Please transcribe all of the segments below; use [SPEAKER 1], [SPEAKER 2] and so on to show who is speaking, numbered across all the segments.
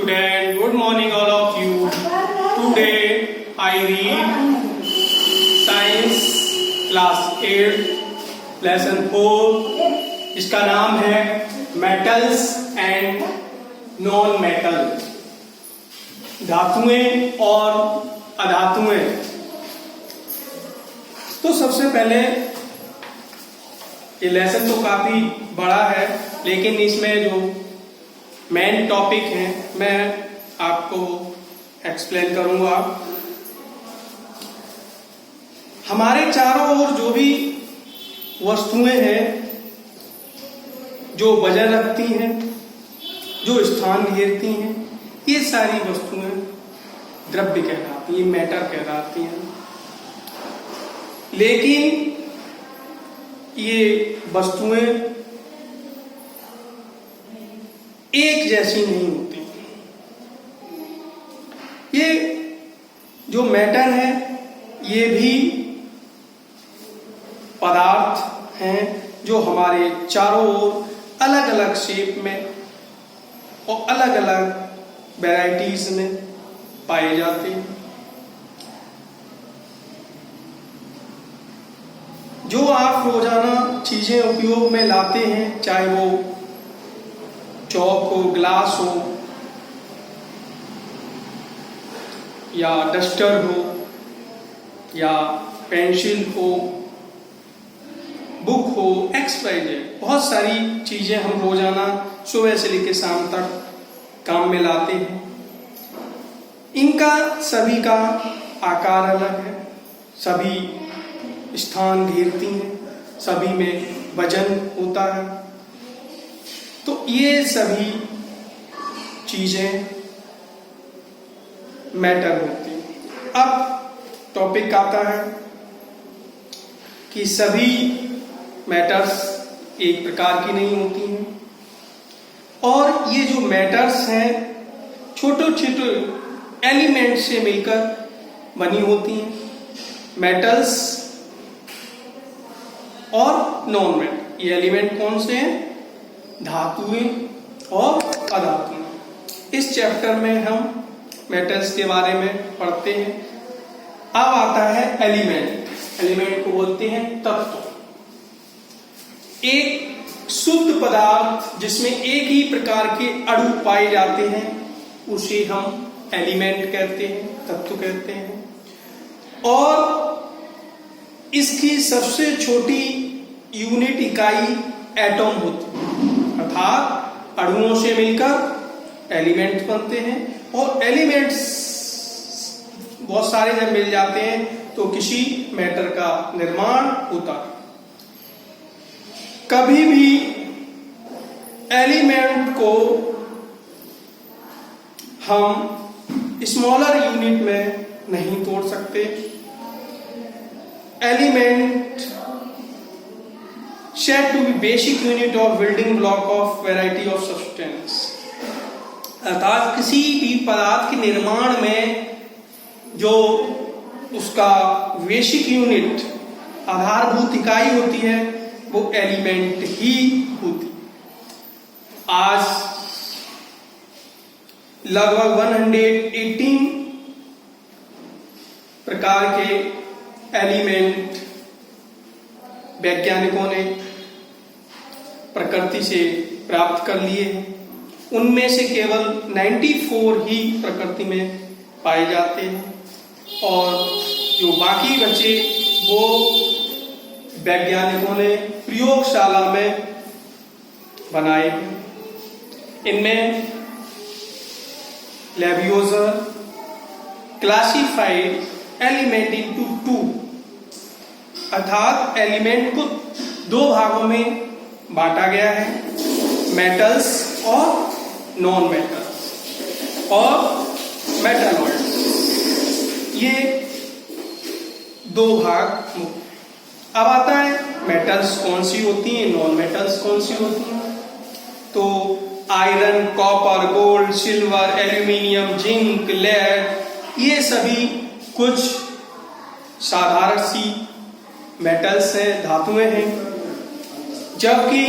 [SPEAKER 1] Student, good morning all of you. Today I read Science Class 8 Lesson 4. इसका नाम है Metals and Non-Metal, धातुएं और अधातुएं। तो सबसे पहले ये लेसन तो काफी बड़ा है, लेकिन इसमें जो मेन टॉपिक है मैं आपको एक्सप्लेन करूंगा। हमारे चारों ओर जो भी वस्तुएं हैं, जो वजन रखती हैं, जो स्थान घेरती हैं, ये सारी वस्तुएं द्रव्य कहलाती हैं, मैटर कहलाती हैं। लेकिन ये वस्तुएं एक जैसी नहीं होती। ये जो मैटर है ये भी पदार्थ हैं जो हमारे चारों ओर अलग अलग शेप में और अलग अलग वैरायटीज में पाए जाते हैं। जो आप रोजाना चीजें उपयोग में लाते हैं, चाहे वो चौक हो, ग्लास हो, या डस्टर हो, या पेंसिल हो, बुक हो, XYZ, बहुत सारी चीजें हम रोजाना सुबह से लेकर शाम तक काम में लाते हैं। इनका सभी का आकार अलग है, सभी स्थान घेरती हैं, सभी में वजन होता है। तो ये सभी चीजें मैटर होती हैं। अब टॉपिक आता है कि सभी मैटर्स एक प्रकार की नहीं होती हैं, और ये जो मैटर्स हैं छोटे छोटे एलिमेंट से मिलकर बनी होती हैं। मेटल्स और नॉन मेटल, ये एलिमेंट कौन से हैं? धातुएं और अधातुएं। इस चैप्टर में हम मेटल्स के बारे में पढ़ते हैं। अब आता है एलिमेंट। एलिमेंट को बोलते हैं तत्व। एक शुद्ध पदार्थ जिसमें एक ही प्रकार के अणु पाए जाते हैं उसे हम एलिमेंट कहते हैं, तत्व कहते हैं। और इसकी सबसे छोटी यूनिट इकाई एटम होती है, अर्थात अणुओं से मिलकर एलिमेंट्स बनते हैं। और एलिमेंट्स बहुत सारे जब मिल जाते हैं तो किसी मैटर का निर्माण होता है। कभी भी एलिमेंट को हम स्मॉलर यूनिट में नहीं तोड़ सकते। Element said to be basic unit or building block of variety of substance, अर्थात किसी भी पदार्थ के निर्माण में जो उसका बेसिक यूनिट, आधारभूत इकाई होती है, वो एलिमेंट ही होती। आज लगभग 118 प्रकार के एलिमेंट वैज्ञानिकों ने प्रकृति से प्राप्त कर लिए हैं। उनमें से केवल 94 ही प्रकृति में पाए जाते हैं, और जो बाकी बचे वो वैज्ञानिकों ने प्रयोगशाला में बनाए हैं। इनमें लेवियोजर क्लासिफाइड एलिमेंट इनटू टू, अर्थात एलिमेंट को दो भागों में बांटा गया है, मेटल्स और नॉन मेटल्स और मेटालॉइड्स। ये दो भाग मुख्य। अब आता है मेटल्स कौन सी होती हैं, नॉन मेटल्स कौन सी होती हैं। तो iron, copper, gold, silver, aluminium, zinc, lead, ये सभी कुछ साधारण सी मेटल्स हैं, धातुएं हैं। जबकि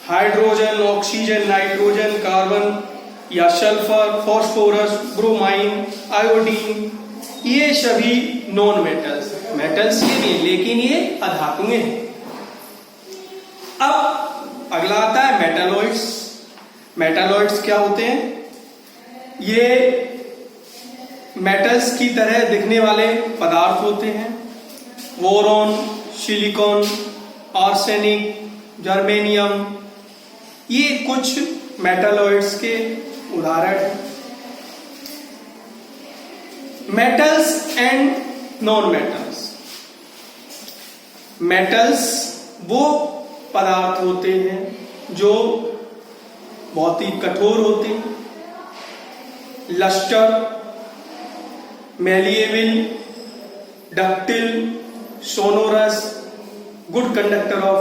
[SPEAKER 1] हाइड्रोजन, ऑक्सीजन, नाइट्रोजन, कार्बन या सल्फर, फास्फोरस, ब्रोमाइन, आयोडीन, ये सभी नॉन मेटल्स, मेटल्स ही नहीं लेकिन ये अधातुएं हैं। अब अगला आता है मेटालॉइड्स। मेटालॉइड्स क्या होते हैं? ये मेटल्स की तरह दिखने वाले पदार्थ होते हैं। बोरॉन, सिलिकॉन, आर्सेनिक, जर्मेनियम, ये कुछ मेटालॉइड्स के उदाहरण हैं। Metals and non metals. Metals वो पदार्थ होते हैं जो बहुत ही कठोर होते हैं, lustre, malleable, ductile, sonorous, good conductor of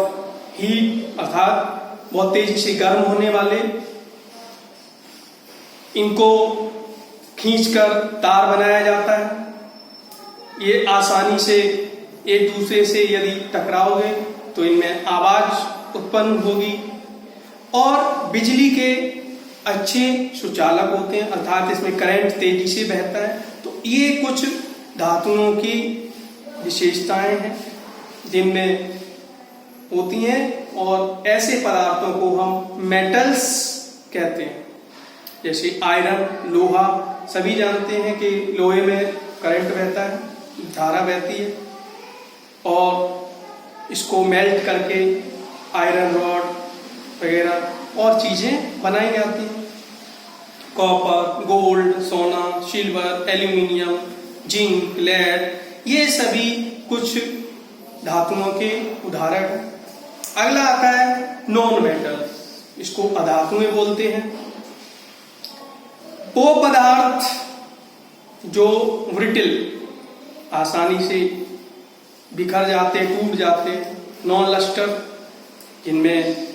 [SPEAKER 1] heat, अर्थात बहुत तेजी से गर्म होने वाले। इनको खींचकर तार बनाया जाता है। ये आसानी से एक दूसरे से यदि टकराओगे तो इनमें आवाज उत्पन्न होगी। और बिजली के अच्छे सुचालक होते हैं, अर्थात इसमें करंट तेजी से बहता है। तो ये कुछ धातुओं की विशेषताएं हैं जिनमें होती हैं, और ऐसे पदार्थों को हम मेटल्स कहते हैं। जैसे आयरन, लोहा, सभी जानते हैं कि लोहे में करंट बहता है, धारा बहती है, और इसको मेल्ट करके आयरन रॉड वगैरह और चीजें बनाई जाती हैं। कॉपर, गोल्ड, सोना, सिल्वर, एल्यूमिनियम, जिंक, लेड, ये सभी कुछ धातुओं के उदाहरण हैं। अगला आता है नॉन मेटल, इसको अधातुएं बोलते हैं। वो पदार्थ जो ब्रिटल, आसानी से बिखर जाते, टूट जाते, नॉन लस्टर, जिनमें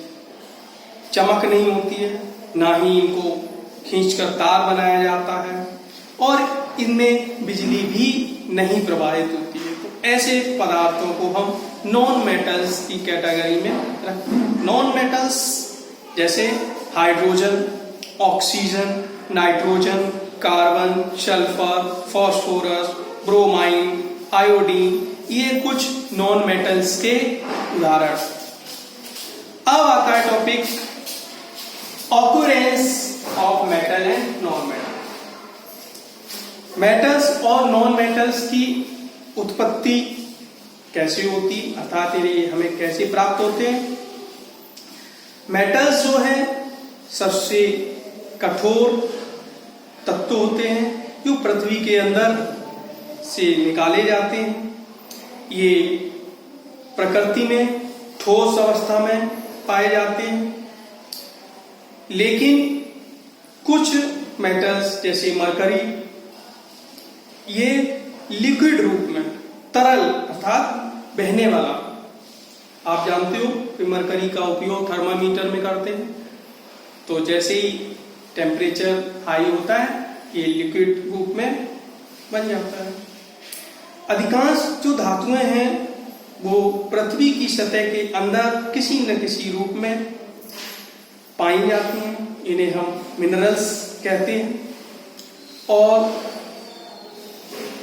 [SPEAKER 1] चमक नहीं होती है, ना ही इनको खींचकर तार बनाया जाता है, और इनमें बिजली भी नहीं प्रवाहित होती है। तो ऐसे पदार्थों को हम नॉन मेटल्स की कैटेगरी में रखते हैं। नॉन मेटल्स जैसे hydrogen, oxygen, nitrogen, carbon, sulphur, phosphorus, bromine, iodine, ये कुछ नॉन मेटल्स के उदाहरण। अब आता है topic occurrence of metal and non metal. Metals और नॉन मेटल्स की उत्पत्ति कैसे होती, अर्थात ये हमें कैसे प्राप्त होते हैं। मेटल्स जो है सबसे कठोर तत्व होते हैं जो पृथ्वी के अंदर से निकाले जाते हैं। ये प्रकृति में ठोस अवस्था में पाए जाते हैं, लेकिन कुछ मेटल्स जैसे मरकरी, ये लिक्विड रूप में, तरल अर्थात बहने वाला। आप जानते हो कि मरकरी का उपयोग थर्मामीटर में करते हैं, तो जैसे ही टेम्परेचर हाई होता है ये लिक्विड रूप में बन जाता है। अधिकांश जो धातुएं हैं वो पृथ्वी की सतह के अंदर किसी न किसी रूप में पाई जाती हैं। इन्हें हम मिनरल्स कहते हैं, और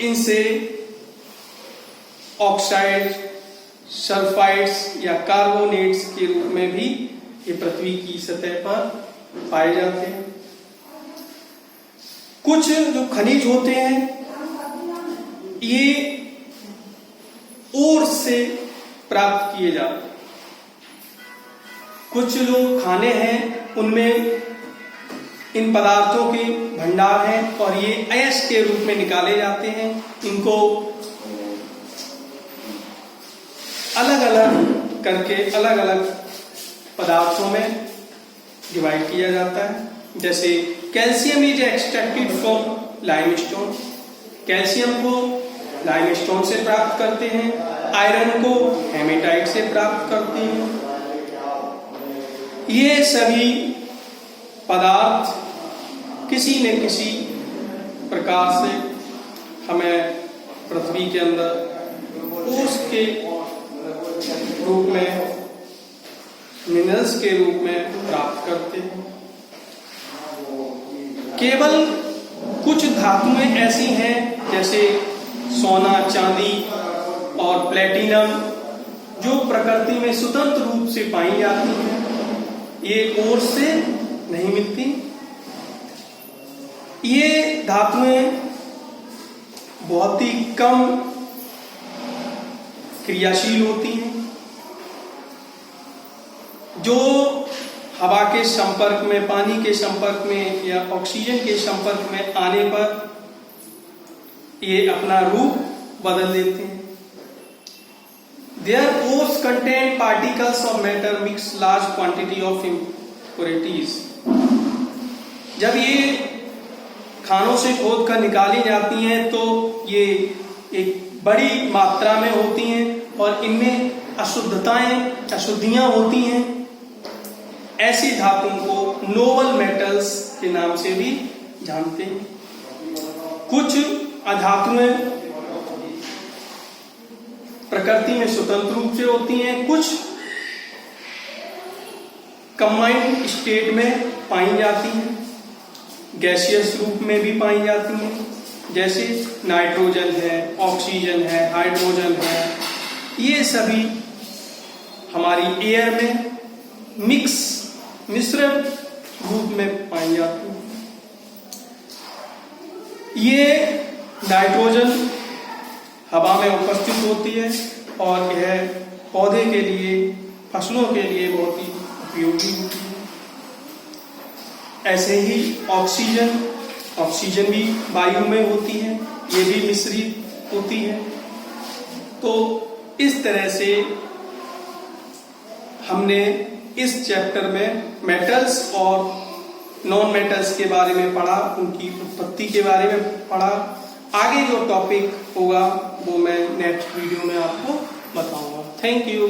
[SPEAKER 1] इनसे ऑक्साइड, सल्फाइड्स या कार्बोनेट्स के रूप में भी ये पृथ्वी की सतह पर पाए जाते हैं। कुछ जो खनिज होते हैं ये ओर से प्राप्त किए जाते हैं। कुछ जो खाने हैं उनमें इन पदार्थों के भंडार हैं, और ये अयस्क के रूप में निकाले जाते हैं। इनको अलग अलग करके अलग अलग पदार्थों में डिवाइड किया जाता है। जैसे calcium is extracted from limestone, calcium को लाइमस्टोन से प्राप्त करते हैं, आयरन को हेमेटाइट से प्राप्त करते हैं। ये सभी पदार्थ किसी न किसी प्रकार से हमें पृथ्वी के अंदर ठोस के रूप में, मिनरल्स के रूप में प्राप्त करते हैं। केवल कुछ धातुएं ऐसी हैं जैसे सोना, चांदी और प्लेटिनम जो प्रकृति में स्वतंत्र रूप से पाई जाती हैं, ये और से नहीं मिलती। ये धातुएं बहुत ही कम क्रियाशील होती हैं, जो हवा के संपर्क में, पानी के संपर्क में या ऑक्सीजन के संपर्क में आने पर ये अपना रूप बदल देते हैं। Their pores contain particles of matter mix large quantity of impurities। जब ये खानों से खोद कर निकाली जाती हैं तो ये एक बड़ी मात्रा में होती हैं और इनमें अशुद्धियां होती हैं। ऐसी धातुओं को नोबल मेटल्स के नाम से भी जानते हैं। कुछ अधातुएं प्रकृति में स्वतंत्र रूप से होती हैं, कुछ कंबाइंड स्टेट में पाई जाती हैं, गैसियस रूप में भी पाई जाती हैं, जैसे नाइट्रोजन है, ऑक्सीजन है, हाइड्रोजन है। ये सभी हमारी एयर में मिश्र रूप में पाई जाती हैं। ये नाइट्रोजन हवा में उपस्थित होती है और यह पौधे के लिए, फसलों के लिए बहुत ही उपयोगी होती है। ऐसे ही ऑक्सीजन भी वायु में होती है, ये भी मिश्रित होती है। तो इस तरह से हमने इस चैप्टर में मेटल्स और नॉन मेटल्स के बारे में पढ़ा, उनकी उत्पत्ति के बारे में पढ़ा। आगे जो टॉपिक होगा वो मैं नेक्स्ट वीडियो में आपको बताऊंगा। Thank you.